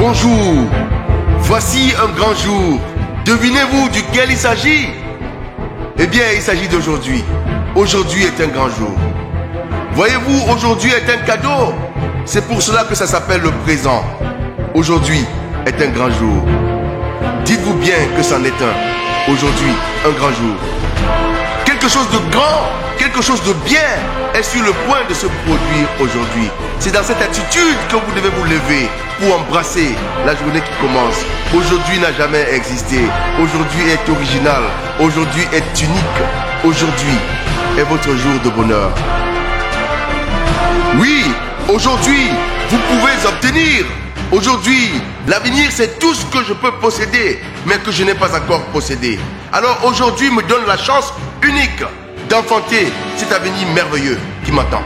Bonjour, voici un grand jour. Devinez-vous duquel il s'agit? Eh bien, il s'agit d'aujourd'hui. Aujourd'hui est un grand jour. Voyez-vous, aujourd'hui est un cadeau. C'est pour cela que ça s'appelle le présent. Aujourd'hui est un grand jour. Dites-vous bien que c'en est un. Aujourd'hui, un grand jour. Quelque chose de grand, quelque chose de bien est sur le point de se produire aujourd'hui. C'est dans cette attitude que vous devez vous lever pour embrasser la journée qui commence. Aujourd'hui n'a jamais existé. Aujourd'hui est original. Aujourd'hui est unique. Aujourd'hui est votre jour de bonheur. Oui, aujourd'hui, vous pouvez obtenir. Aujourd'hui, l'avenir c'est tout ce que je peux posséder, mais que je n'ai pas encore possédé. Alors aujourd'hui me donne la chance unique d'enfanter cet avenir merveilleux qui m'attend.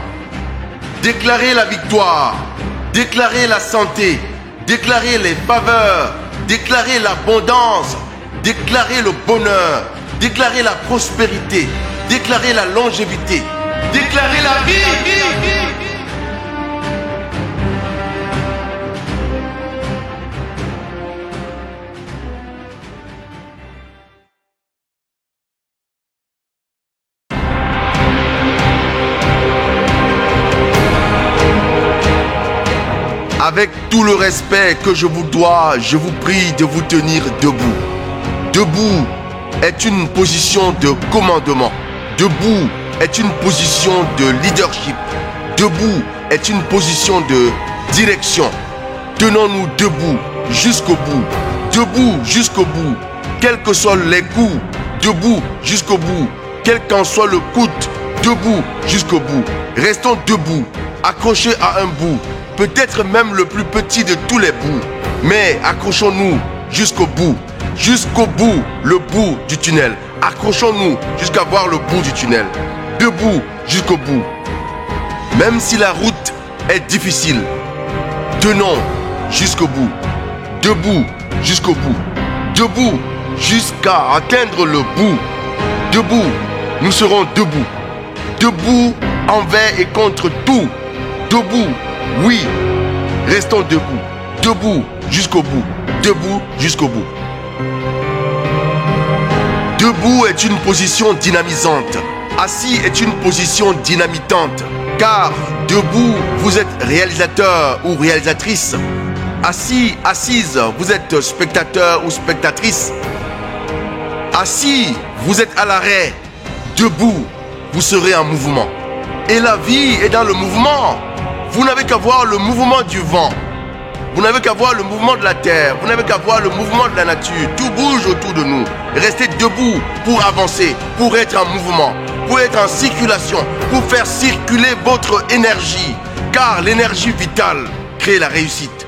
Déclarer la victoire, déclarer la santé, déclarer les faveurs, déclarer l'abondance, déclarer le bonheur, déclarer la prospérité, déclarer la longévité, déclarer la vie. Avec tout le respect que je vous dois, je vous prie de vous tenir debout. Debout est une position de commandement. Debout est une position de leadership. Debout est une position de direction. Tenons-nous debout jusqu'au bout. Debout jusqu'au bout. Quels que soient les coups, debout jusqu'au bout. Quel qu'en soit le coût, debout jusqu'au bout. Restons debout, accrochés à un bout. Peut-être même le plus petit de tous les bouts. Mais accrochons-nous jusqu'au bout. Jusqu'au bout, le bout du tunnel. Accrochons-nous jusqu'à voir le bout du tunnel. Debout jusqu'au bout. Même si la route est difficile, tenons jusqu'au bout. Debout jusqu'au bout. Debout jusqu'à atteindre le bout. Debout, nous serons debout. Debout envers et contre tout. Debout. Oui, restons debout, debout jusqu'au bout, debout jusqu'au bout. Debout est une position dynamisante, assis est une position dynamitante, car debout, vous êtes réalisateur ou réalisatrice. Assis, assise, vous êtes spectateur ou spectatrice. Assis, vous êtes à l'arrêt. Debout, vous serez en mouvement. Et la vie est dans le mouvement. Vous n'avez qu'à voir le mouvement du vent. Vous n'avez qu'à voir le mouvement de la terre. Vous n'avez qu'à voir le mouvement de la nature. Tout bouge autour de nous. Restez debout pour avancer, pour être en mouvement, pour être en circulation, pour faire circuler votre énergie. Car l'énergie vitale crée la réussite.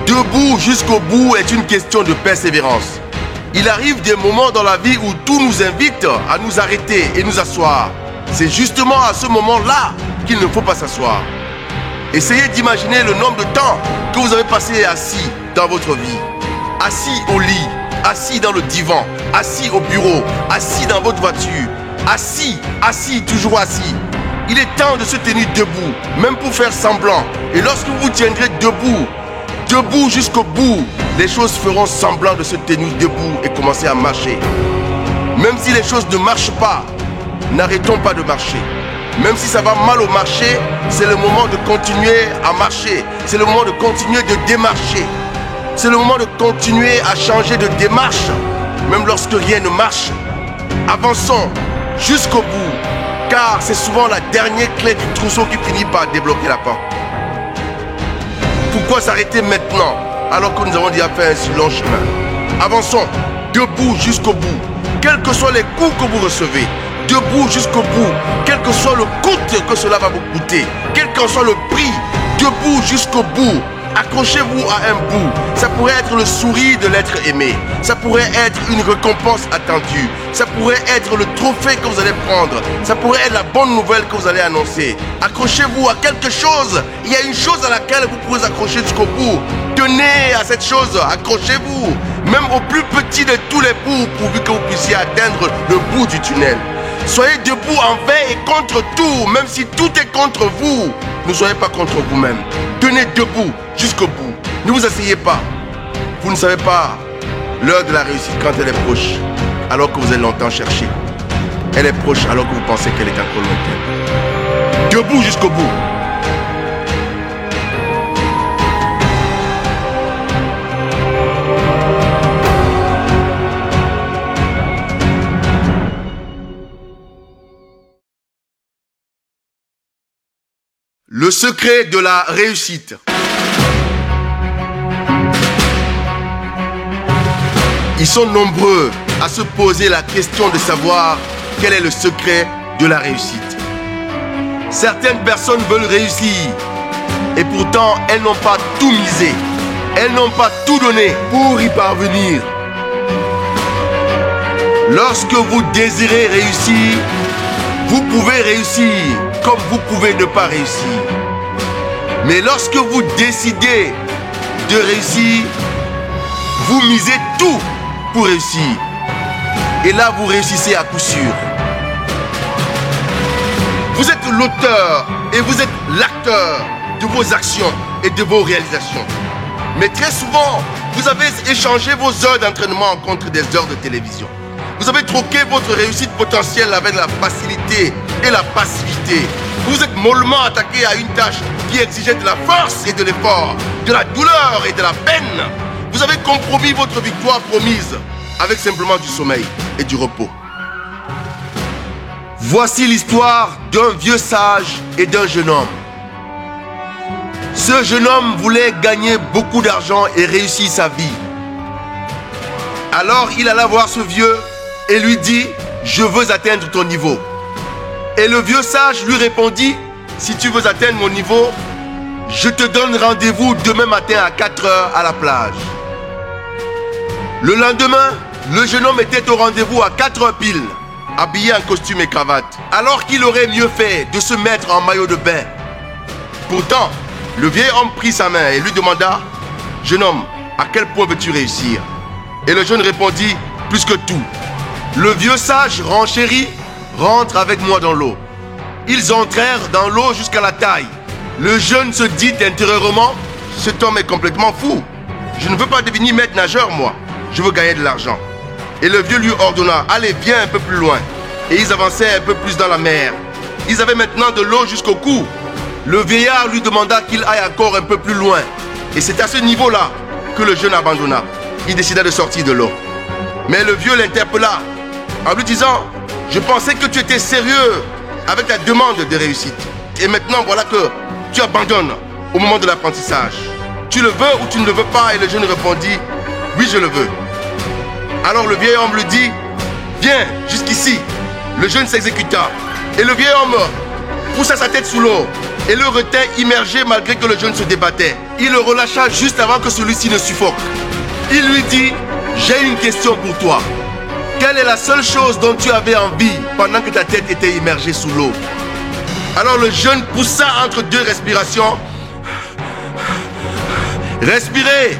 Debout jusqu'au bout est une question de persévérance. Il arrive des moments dans la vie où tout nous invite à nous arrêter et nous asseoir. C'est justement à ce moment-là qu'il ne faut pas s'asseoir. Essayez d'imaginer le nombre de temps que vous avez passé assis dans votre vie. Assis au lit, assis dans le divan, assis au bureau, assis dans votre voiture. Assis, toujours assis. Il est temps de se tenir debout, même pour faire semblant. Et lorsque vous vous tiendrez debout, debout jusqu'au bout, les choses feront semblant de se tenir debout et commencer à marcher. Même si les choses ne marchent pas, n'arrêtons pas de marcher. Même si ça va mal au marché, c'est le moment de continuer à marcher. C'est le moment de continuer de démarcher. C'est le moment de continuer à changer de démarche. Même lorsque rien ne marche. Avançons jusqu'au bout. Car c'est souvent la dernière clé du trousseau qui finit par débloquer la porte. Pourquoi s'arrêter maintenant alors que nous avons déjà fait un si long chemin? Avançons debout jusqu'au bout. Quels que soient les coups que vous recevez. Debout jusqu'au bout, quel que soit le coût que cela va vous coûter, quel que soit le prix, debout jusqu'au bout, accrochez-vous à un bout. Ça pourrait être le sourire de l'être aimé, ça pourrait être une récompense attendue, ça pourrait être le trophée que vous allez prendre, ça pourrait être la bonne nouvelle que vous allez annoncer. Accrochez-vous à quelque chose, il y a une chose à laquelle vous pouvez accrocher jusqu'au bout. Tenez à cette chose, accrochez-vous, même au plus petit de tous les bouts, pourvu que vous puissiez atteindre le bout du tunnel. Soyez debout envers et contre tout, même si tout est contre vous. Ne soyez pas contre vous-même. Tenez debout jusqu'au bout. Ne vous asseyez pas. Vous ne savez pas l'heure de la réussite quand elle est proche, alors que vous êtes longtemps cherché. Elle est proche alors que vous pensez qu'elle est encore lointaine. Debout jusqu'au bout. Le secret de la réussite. Ils sont nombreux à se poser la question de savoir quel est le secret de la réussite. Certaines personnes veulent réussir et pourtant elles n'ont pas tout misé. Elles n'ont pas tout donné pour y parvenir. Lorsque vous désirez réussir, vous pouvez réussir comme vous pouvez ne pas réussir. Mais lorsque vous décidez de réussir, vous misez tout pour réussir. Et là, vous réussissez à coup sûr. Vous êtes l'auteur et vous êtes l'acteur de vos actions et de vos réalisations. Mais très souvent, vous avez échangé vos heures d'entraînement contre des heures de télévision. Vous avez troqué votre réussite potentielle avec la facilité et la passivité. Vous êtes mollement attaqué à une tâche qui exigeait de la force et de l'effort, de la douleur et de la peine. Vous avez compromis votre victoire promise avec simplement du sommeil et du repos. Voici l'histoire d'un vieux sage et d'un jeune homme. Ce jeune homme voulait gagner beaucoup d'argent et réussir sa vie. Alors il alla voir ce vieux et lui dit « Je veux atteindre ton niveau ». Et le vieux sage lui répondit « Si tu veux atteindre mon niveau, je te donne rendez-vous demain matin à 4 heures à la plage ». Le lendemain, le jeune homme était au rendez-vous à 4 heures pile, habillé en costume et cravate, alors qu'il aurait mieux fait de se mettre en maillot de bain. Pourtant, le vieil homme prit sa main et lui demanda « Jeune homme, à quel point veux-tu réussir ?» Et le jeune répondit « Plus que tout. » Le vieux sage renchérit « Rentre avec moi dans l'eau. » Ils entrèrent dans l'eau jusqu'à la taille. Le jeune se dit intérieurement « Cet homme est complètement fou. Je ne veux pas devenir maître nageur, moi. Je veux gagner de l'argent. » Et le vieux lui ordonna « Allez, viens un peu plus loin. » Et ils avançaient un peu plus dans la mer. Ils avaient maintenant de l'eau jusqu'au cou. Le vieillard lui demanda qu'il aille encore un peu plus loin. Et c'est à ce niveau-là que le jeune abandonna. Il décida de sortir de l'eau. Mais le vieux l'interpella en lui disant « Je pensais que tu étais sérieux avec ta demande de réussite. Et maintenant, voilà que tu abandonnes au moment de l'apprentissage. Tu le veux ou tu ne le veux pas ?» Et le jeune répondit « Oui, je le veux. » Alors le vieil homme lui dit « Viens jusqu'ici. » Le jeune s'exécuta. Et le vieil homme poussa sa tête sous l'eau et le retint immergé malgré que le jeune se débattait. Il le relâcha juste avant que celui-ci ne suffoque. Il lui dit « J'ai une question pour toi. Quelle est la seule chose dont tu avais envie pendant que ta tête était immergée sous l'eau ?» Alors le jeune poussa entre deux respirations « Respirez !»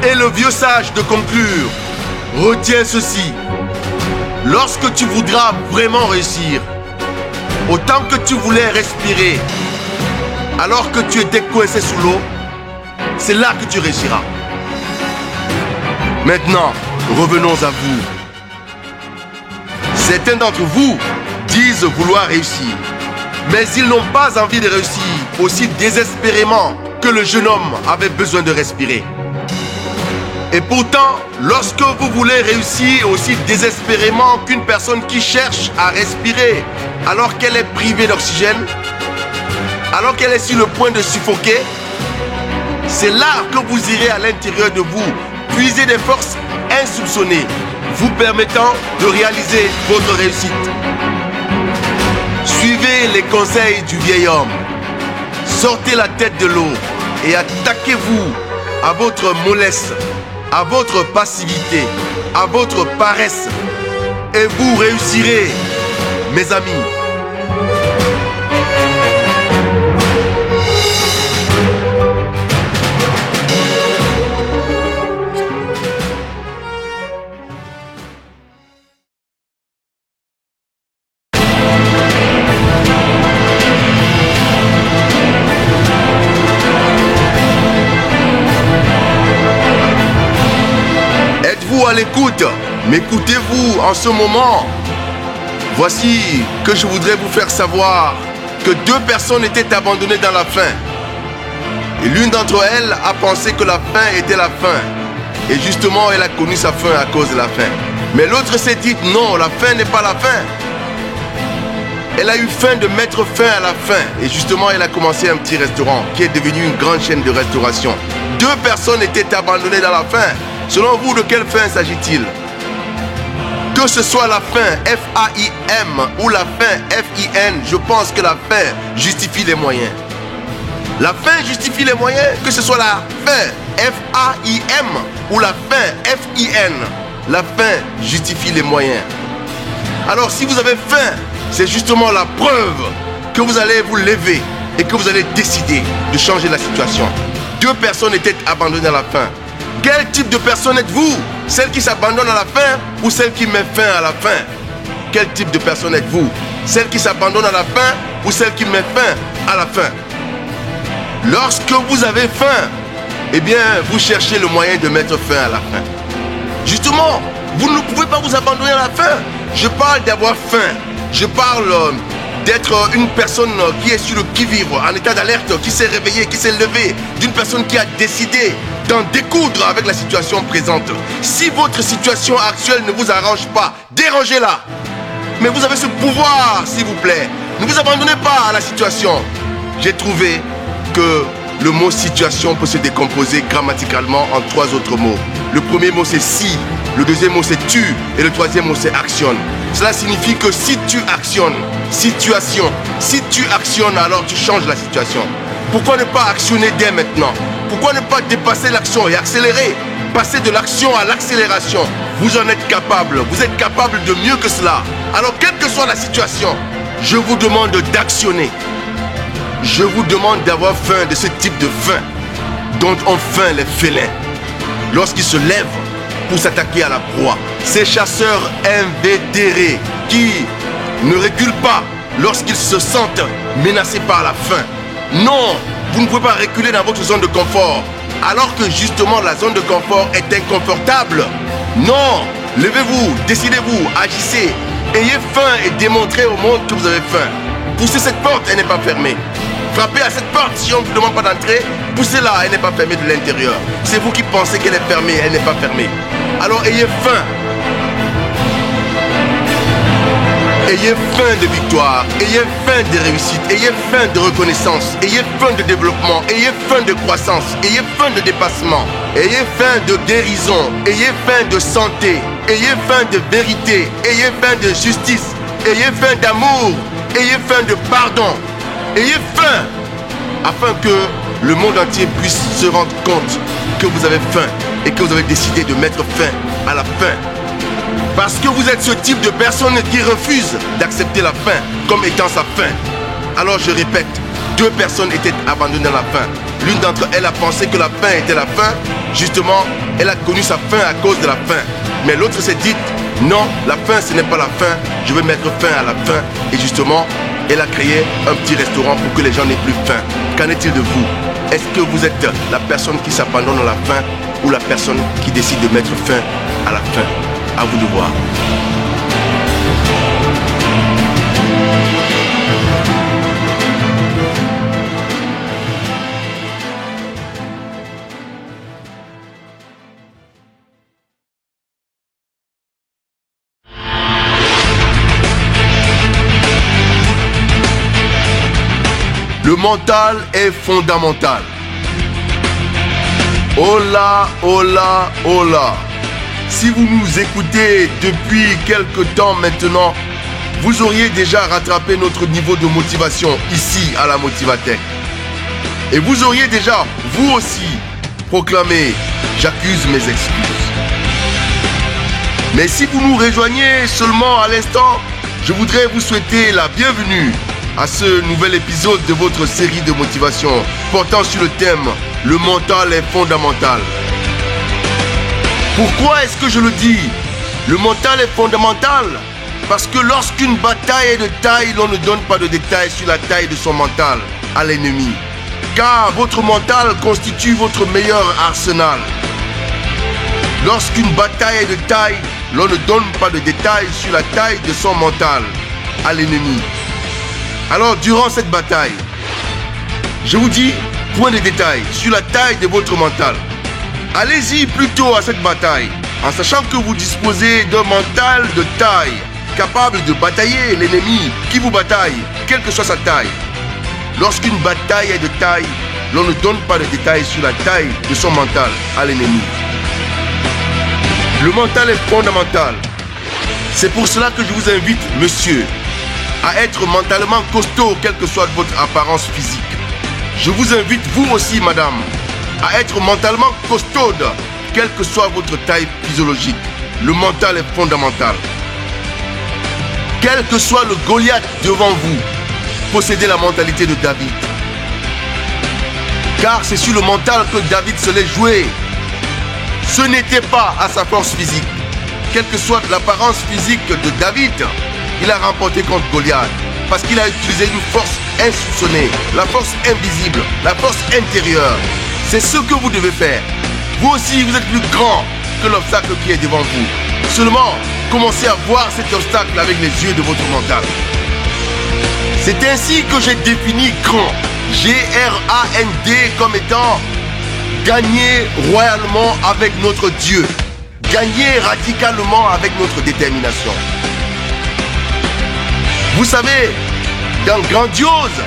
Et le vieux sage de conclure « Retiens ceci. Lorsque tu voudras vraiment réussir, autant que tu voulais respirer alors que tu étais coincé sous l'eau, c'est là que tu réussiras. Maintenant, revenons à vous. Certains d'entre vous disent vouloir réussir, mais ils n'ont pas envie de réussir aussi désespérément que le jeune homme avait besoin de respirer. Et pourtant, lorsque vous voulez réussir aussi désespérément qu'une personne qui cherche à respirer alors qu'elle est privée d'oxygène, alors qu'elle est sur le point de suffoquer, c'est là que vous irez à l'intérieur de vous puiser des forces insoupçonnées, vous permettant de réaliser votre réussite. Suivez les conseils du vieil homme. Sortez la tête de l'eau et attaquez-vous à votre mollesse, à votre passivité, à votre paresse. Et vous réussirez, mes amis. à l'écoute. M'écoutez-vous en ce moment? Voici que je voudrais vous faire savoir que 2 personnes étaient abandonnées dans la faim. Et l'une d'entre elles a pensé que la faim était la fin. Et justement, elle a connu sa faim à cause de la faim. Mais l'autre s'est dit, non, la faim n'est pas la faim. Elle a eu faim de mettre fin à la faim. Et justement, elle a commencé un petit restaurant qui est devenu une grande chaîne de restauration. 2 personnes étaient abandonnées dans la faim. Selon vous, de quelle faim s'agit-il? Que ce soit la faim, F-A-I-M, ou la faim, F-I-N, je pense que la faim justifie les moyens. La faim justifie les moyens, que ce soit la faim, F-A-I-M, ou la faim, F-I-N. La faim justifie les moyens. Alors si vous avez faim, c'est justement la preuve que vous allez vous lever et que vous allez décider de changer la situation. 2 personnes étaient abandonnées à la faim. Quel type de personne êtes-vous? Celle qui s'abandonne à la faim ou celle qui met fin à la faim? Quel type de personne êtes-vous? Celle qui s'abandonne à la faim ou celle qui met fin à la faim? Lorsque vous avez faim, eh bien, vous cherchez le moyen de mettre fin à la faim. Justement, vous ne pouvez pas vous abandonner à la faim. Je parle d'avoir faim. Je parle d'être une personne qui est sur le qui-vive, en état d'alerte, qui s'est réveillée, qui s'est levée, d'une personne qui a décidé d'en découdre avec la situation présente. Si votre situation actuelle ne vous arrange pas, dérangez-la. Mais vous avez ce pouvoir, s'il vous plaît. Ne vous abandonnez pas à la situation. J'ai trouvé que le mot situation peut se décomposer grammaticalement en 3 autres mots. Le premier mot c'est si, le deuxième mot c'est tu et le troisième mot c'est actionne. Cela signifie que si tu actionnes, situation, si tu actionnes alors tu changes la situation. Pourquoi ne pas actionner dès maintenant? Pourquoi ne pas dépasser l'action et accélérer? Passer de l'action à l'accélération. Vous en êtes capable, vous êtes capable de mieux que cela. Alors quelle que soit la situation, je vous demande d'actionner. Je vous demande d'avoir faim de ce type de faim dont ont faim les félins lorsqu'ils se lèvent pour s'attaquer à la proie. Ces chasseurs invétérés qui ne reculent pas lorsqu'ils se sentent menacés par la faim. Non, vous ne pouvez pas reculer dans votre zone de confort alors que justement la zone de confort est inconfortable. Non, levez-vous, décidez-vous, agissez, ayez faim et démontrez au monde que vous avez faim. Poussez cette porte, elle n'est pas fermée. Frappez à cette porte, si on ne vous demande pas d'entrer, poussez-la, elle n'est pas fermée de l'intérieur. C'est vous qui pensez qu'elle est fermée, elle n'est pas fermée. Alors ayez faim. Ayez faim de victoire, ayez faim de réussite, ayez faim de reconnaissance, ayez faim de développement, ayez faim de croissance, ayez faim de dépassement, ayez faim de guérison, ayez faim de santé, ayez faim de vérité, ayez faim de justice, ayez faim d'amour, ayez faim de pardon. Ayez faim afin que le monde entier puisse se rendre compte que vous avez faim et que vous avez décidé de mettre fin à la faim. Parce que vous êtes ce type de personne qui refuse d'accepter la faim comme étant sa faim. Alors je répète, 2 personnes étaient abandonnées à la faim. L'une d'entre elles a pensé que la faim était la faim. Justement, elle a connu sa faim à cause de la faim. Mais l'autre s'est dit, non, la faim ce n'est pas la faim. Je vais mettre fin à la faim. Et justement, elle a créé un petit restaurant pour que les gens n'aient plus faim. Qu'en est-il de vous? Est-ce que vous êtes la personne qui s'abandonne à la faim ou la personne qui décide de mettre fin à la faim? À vous de voir. Le mental est fondamental. Hola, hola, hola. Si vous nous écoutez depuis quelque temps maintenant, vous auriez déjà rattrapé notre niveau de motivation ici à la Motivatech. Et vous auriez déjà, vous aussi, proclamé « J'accuse mes excuses ». Mais si vous nous rejoignez seulement à l'instant, je voudrais vous souhaiter la bienvenue à ce nouvel épisode de votre série de motivation portant sur le thème « Le mental est fondamental ». Pourquoi est-ce que je le dis? Le mental est fondamental parce que lorsqu'une bataille est de taille, l'on ne donne pas de détails sur la taille de son mental à l'ennemi. Car votre mental constitue votre meilleur arsenal. Lorsqu'une bataille est de taille, l'on ne donne pas de détails sur la taille de son mental à l'ennemi. Alors, durant cette bataille, je vous dis, point de détails sur la taille de votre mental. Allez-y plutôt à cette bataille, en sachant que vous disposez d'un mental de taille, capable de batailler l'ennemi qui vous bataille, quelle que soit sa taille. Lorsqu'une bataille est de taille, l'on ne donne pas de détails sur la taille de son mental à l'ennemi. Le mental est fondamental. C'est pour cela que je vous invite, monsieur, à être mentalement costaud, quelle que soit votre apparence physique. Je vous invite, vous aussi, madame, à être mentalement costaude, quelle que soit votre taille physiologique. Le mental est fondamental. Quel que soit le Goliath devant vous, possédez la mentalité de David. Car c'est sur le mental que David se l'est joué. Ce n'était pas à sa force physique. Quelle que soit l'apparence physique de David, il a remporté contre Goliath. Parce qu'il a utilisé une force insoupçonnée, la force invisible, la force intérieure. C'est ce que vous devez faire. Vous aussi, vous êtes plus grand que l'obstacle qui est devant vous. Seulement, commencez à voir cet obstacle avec les yeux de votre mental. C'est ainsi que j'ai défini grand, G-R-A-N-D, comme étant gagner royalement avec notre Dieu. Gagner radicalement avec notre détermination. Vous savez, dans grandiose,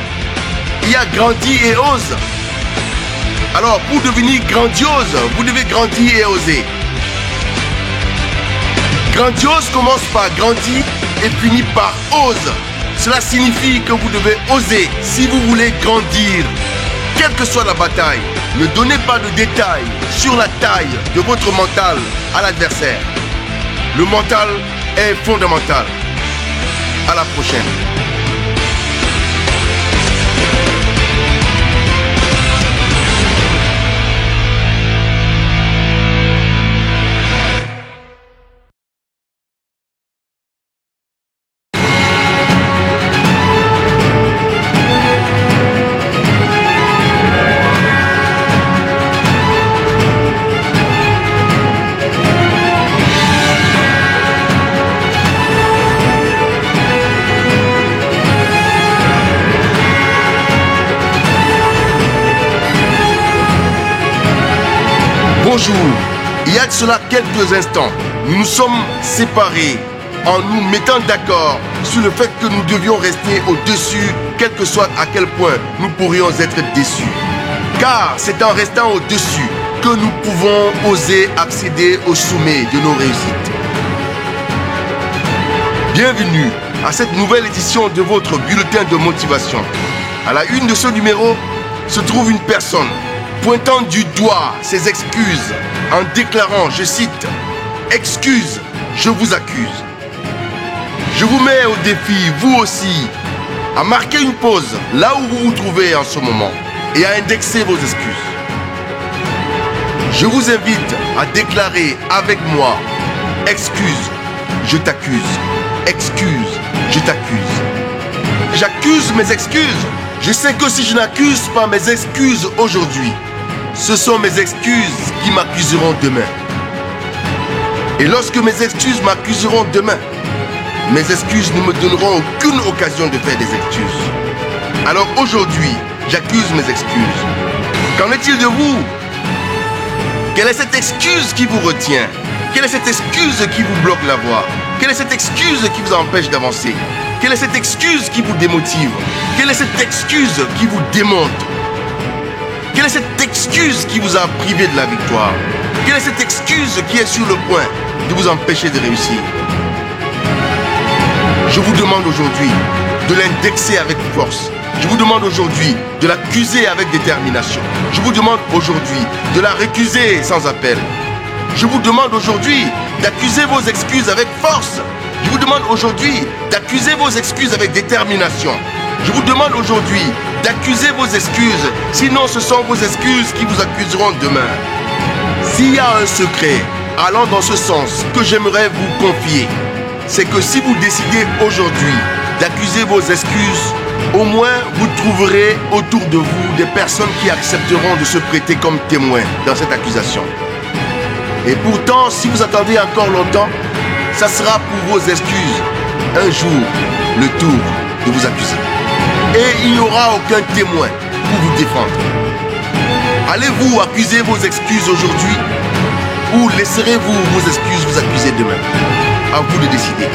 il y a grandi et ose. Alors, pour devenir grandiose, vous devez grandir et oser. Grandiose commence par grandir et finit par ose. Cela signifie que vous devez oser si vous voulez grandir. Quelle que soit la bataille, ne donnez pas de détails sur la taille de votre mental à l'adversaire. Le mental est fondamental. À la prochaine. Bonjour, il y a de cela quelques instants, nous nous sommes séparés en nous mettant d'accord sur le fait que nous devions rester au-dessus, quel que soit à quel point nous pourrions être déçus. Car c'est en restant au-dessus que nous pouvons oser accéder au sommet de nos réussites. Bienvenue à cette nouvelle édition de votre bulletin de motivation. À la une de ce numéro se trouve une personne pointant du doigt ses excuses en déclarant, je cite, « Excuse, je vous accuse ». Je vous mets au défi, vous aussi, à marquer une pause là où vous vous trouvez en ce moment et à indexer vos excuses. Je vous invite à déclarer avec moi, « Excuse, je t'accuse. Excuse, je t'accuse. » J'accuse mes excuses. Je sais que si je n'accuse pas mes excuses aujourd'hui, ce sont mes excuses qui m'accuseront demain. Et lorsque mes excuses m'accuseront demain, mes excuses ne me donneront aucune occasion de faire des excuses. Alors aujourd'hui, j'accuse mes excuses. Qu'en est-il de vous? Quelle est cette excuse qui vous retient? Quelle est cette excuse qui vous bloque la voie? Quelle est cette excuse qui vous empêche d'avancer? Quelle est cette excuse qui vous démotive? Quelle est cette excuse qui vous démonte? Quelle est cette excuse qui vous a privé de la victoire? Quelle est cette excuse qui est sur le point de vous empêcher de réussir? Je vous demande aujourd'hui de l'indexer avec force. Je vous demande aujourd'hui de l'accuser avec détermination. Je vous demande aujourd'hui de la récuser sans appel. Je vous demande aujourd'hui d'accuser vos excuses avec force. Je vous demande aujourd'hui d'accuser vos excuses avec détermination. Je vous demande aujourd'hui d'accuser vos excuses, sinon ce sont vos excuses qui vous accuseront demain. S'il y a un secret allant dans ce sens que j'aimerais vous confier, c'est que si vous décidez aujourd'hui d'accuser vos excuses, au moins vous trouverez autour de vous des personnes qui accepteront de se prêter comme témoins dans cette accusation. Et pourtant, si vous attendez encore longtemps, ça sera pour vos excuses. Un jour, le tour de vous accuser. Et il n'y aura aucun témoin pour vous défendre. Allez-vous accuser vos excuses aujourd'hui ou laisserez-vous vos excuses vous accuser demain? À vous de décider.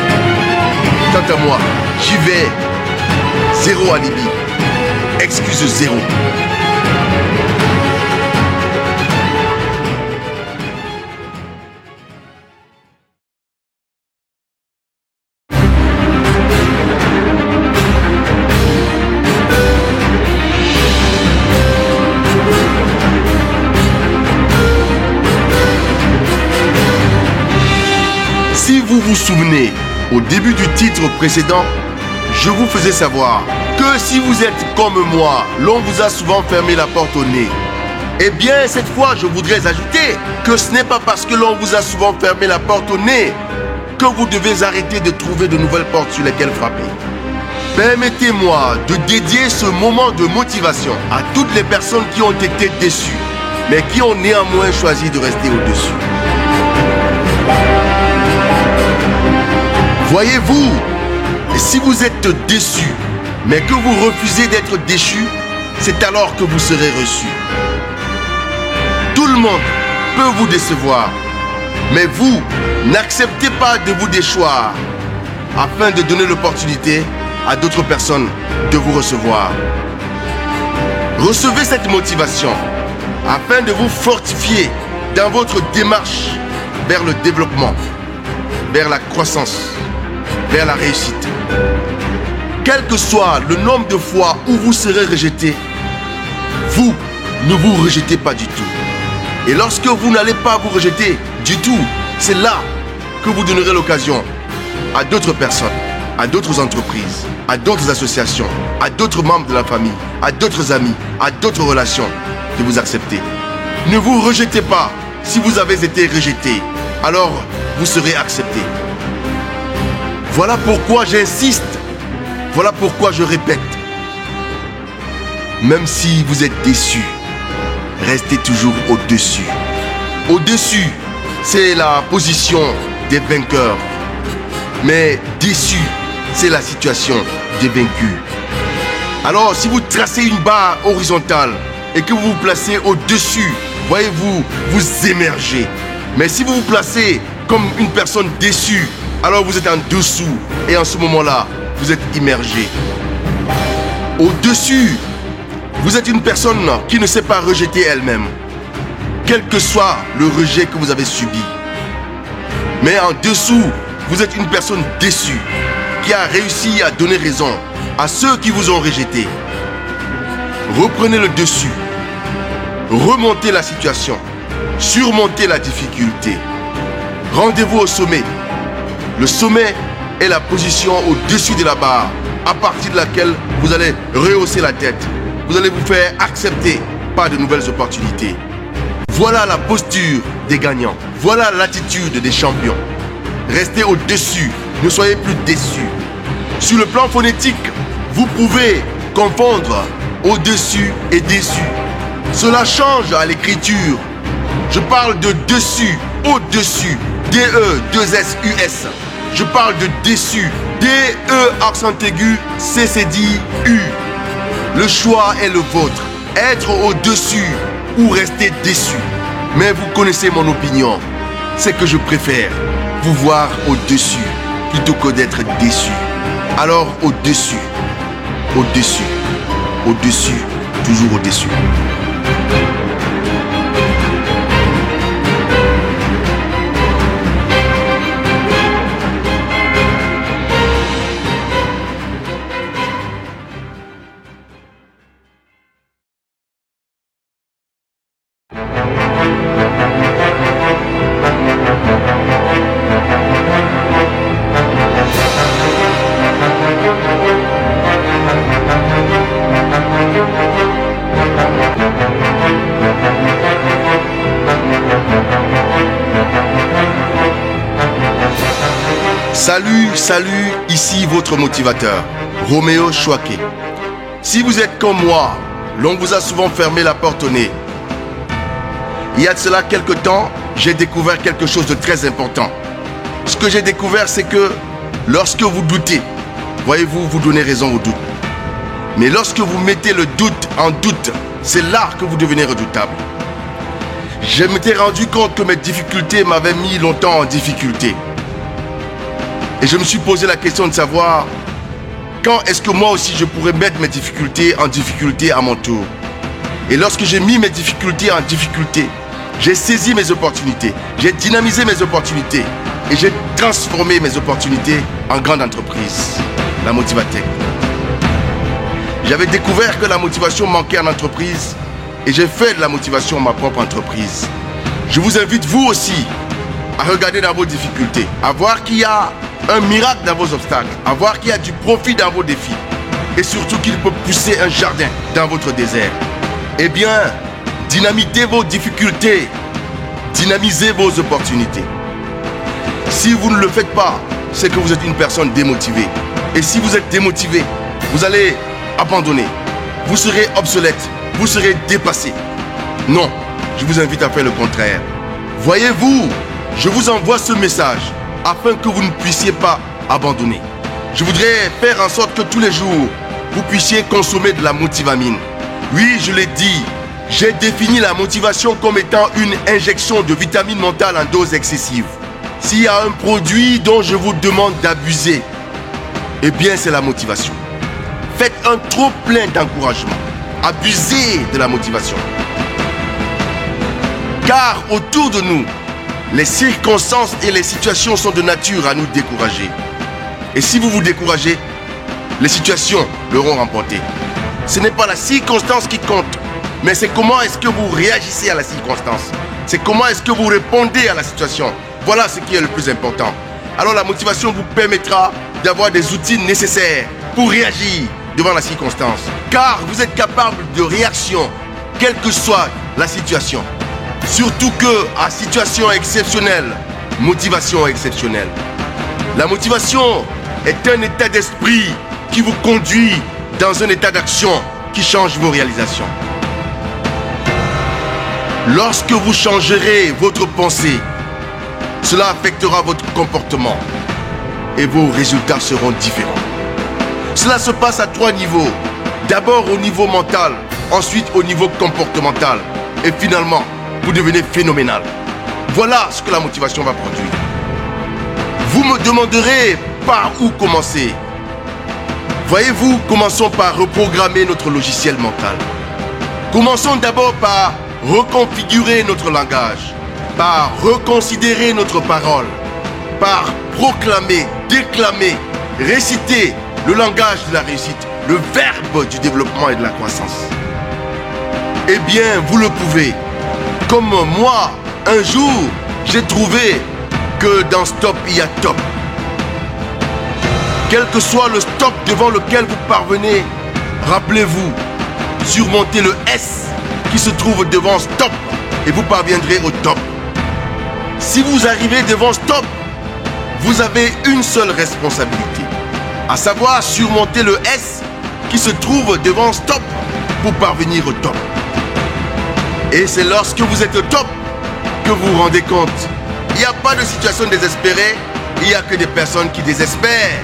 Quant à moi, j'y vais. Zéro alibi. Excuse zéro. Si vous vous souvenez, au début du titre précédent, je vous faisais savoir que si vous êtes comme moi, l'on vous a souvent fermé la porte au nez. Eh bien, cette fois, je voudrais ajouter que ce n'est pas parce que l'on vous a souvent fermé la porte au nez que vous devez arrêter de trouver de nouvelles portes sur lesquelles frapper. Permettez-moi de dédier ce moment de motivation à toutes les personnes qui ont été déçues, mais qui ont néanmoins choisi de rester au-dessus. Voyez-vous, si vous êtes déçu, mais que vous refusez d'être déchu, c'est alors que vous serez reçu. Tout le monde peut vous décevoir, mais vous n'acceptez pas de vous déchoir afin de donner l'opportunité à d'autres personnes de vous recevoir. Recevez cette motivation afin de vous fortifier dans votre démarche vers le développement, vers la croissance, vers la réussite. Quel que soit le nombre de fois où vous serez rejeté, vous ne vous rejetez pas du tout. Et lorsque vous n'allez pas vous rejeter du tout, c'est là que vous donnerez l'occasion à d'autres personnes, à d'autres entreprises, à d'autres associations, à d'autres membres de la famille, à d'autres amis, à d'autres relations de vous accepter. Ne vous rejetez pas. Si vous avez été rejeté, alors vous serez accepté. Voilà pourquoi j'insiste. Voilà pourquoi je répète. Même si vous êtes déçu, restez toujours au-dessus. Au-dessus, c'est la position des vainqueurs. Mais déçu, c'est la situation des vaincus. Alors, si vous tracez une barre horizontale et que vous vous placez au-dessus, voyez-vous, vous émergez. Mais si vous vous placez comme une personne déçue, alors vous êtes en dessous et en ce moment-là, vous êtes immergé. Au-dessus, vous êtes une personne qui ne sait pas rejeter elle-même, quel que soit le rejet que vous avez subi. Mais en dessous, vous êtes une personne déçue qui a réussi à donner raison à ceux qui vous ont rejeté. Reprenez le dessus, remontez la situation, surmontez la difficulté. Rendez-vous au sommet. Le sommet est la position au-dessus de la barre, à partir de laquelle vous allez rehausser la tête. Vous allez vous faire accepter par de nouvelles opportunités. Voilà la posture des gagnants. Voilà l'attitude des champions. Restez au-dessus, ne soyez plus déçus. Sur le plan phonétique, vous pouvez confondre au-dessus et déçu. Cela change à l'écriture. Je parle de dessus, au-dessus, D-E-2-S-U-S. Je parle de déçu, D-E accent aigu, C-C-D-U. Le choix est le vôtre, être au-dessus ou rester déçu. Mais vous connaissez mon opinion, c'est que je préfère vous voir au-dessus plutôt que d'être déçu. Alors au-dessus, au-dessus, au-dessus, toujours au-dessus. Salut, ici votre motivateur, Roméo Chouaké. Si vous êtes comme moi, l'on vous a souvent fermé la porte au nez. Il y a de cela quelque temps, j'ai découvert quelque chose de très important. Ce que j'ai découvert, c'est que lorsque vous doutez, voyez-vous, vous donnez raison au doute. Mais lorsque vous mettez le doute en doute, c'est là que vous devenez redoutable. Je m'étais rendu compte que mes difficultés m'avaient mis longtemps en difficulté. Et je me suis posé la question de savoir quand est-ce que moi aussi je pourrais mettre mes difficultés en difficulté à mon tour. Et lorsque j'ai mis mes difficultés en difficulté, j'ai saisi mes opportunités, j'ai dynamisé mes opportunités et j'ai transformé mes opportunités en grande entreprise, la Motivatech. J'avais découvert que la motivation manquait en entreprise et j'ai fait de la motivation ma propre entreprise. Je vous invite vous aussi à regarder dans vos difficultés, à voir qu'il y a un miracle dans vos obstacles, à voir qu'il y a du profit dans vos défis et surtout qu'il peut pousser un jardin dans votre désert. Eh bien, dynamitez vos difficultés, dynamisez vos opportunités. Si vous ne le faites pas, c'est que vous êtes une personne démotivée. Et si vous êtes démotivé, vous allez abandonner, vous serez obsolète, vous serez dépassé. Non, je vous invite à faire le contraire. Voyez-vous, je vous envoie ce message afin que vous ne puissiez pas abandonner. Je voudrais faire en sorte que tous les jours, vous puissiez consommer de la motivamine. Oui, je l'ai dit, j'ai défini la motivation comme étant une injection de vitamine mentale en dose excessive. S'il y a un produit dont je vous demande d'abuser, eh bien c'est la motivation. Faites un trop plein d'encouragement. Abusez de la motivation. Car autour de nous, les circonstances et les situations sont de nature à nous décourager. Et si vous vous découragez, les situations l'auront remporté. Ce n'est pas la circonstance qui compte, mais c'est comment est-ce que vous réagissez à la circonstance. C'est comment est-ce que vous répondez à la situation. Voilà ce qui est le plus important. Alors la motivation vous permettra d'avoir des outils nécessaires pour réagir devant la circonstance. Car vous êtes capable de réaction, quelle que soit la situation. Surtout que, à situation exceptionnelle, motivation exceptionnelle. La motivation est un état d'esprit qui vous conduit dans un état d'action qui change vos réalisations. Lorsque vous changerez votre pensée, cela affectera votre comportement et vos résultats seront différents. Cela se passe à 3 niveaux. D'abord au niveau mental, ensuite au niveau comportemental et finalement, vous devenez phénoménal. Voilà ce que la motivation va produire. Vous me demanderez par où commencer. Voyez-vous, commençons par reprogrammer notre logiciel mental. Commençons d'abord par reconfigurer notre langage, par reconsidérer notre parole, par proclamer, déclamer, réciter le langage de la réussite, le verbe du développement et de la croissance. Eh bien, vous le pouvez. Comme moi, un jour, j'ai trouvé que dans stop, il y a top. Quel que soit le stop devant lequel vous parvenez, rappelez-vous, surmontez le S qui se trouve devant stop et vous parviendrez au top. Si vous arrivez devant stop, vous avez une seule responsabilité, à savoir surmonter le S qui se trouve devant stop pour parvenir au top. Et c'est lorsque vous êtes au top que vous vous rendez compte. Il n'y a pas de situation désespérée, il n'y a que des personnes qui désespèrent.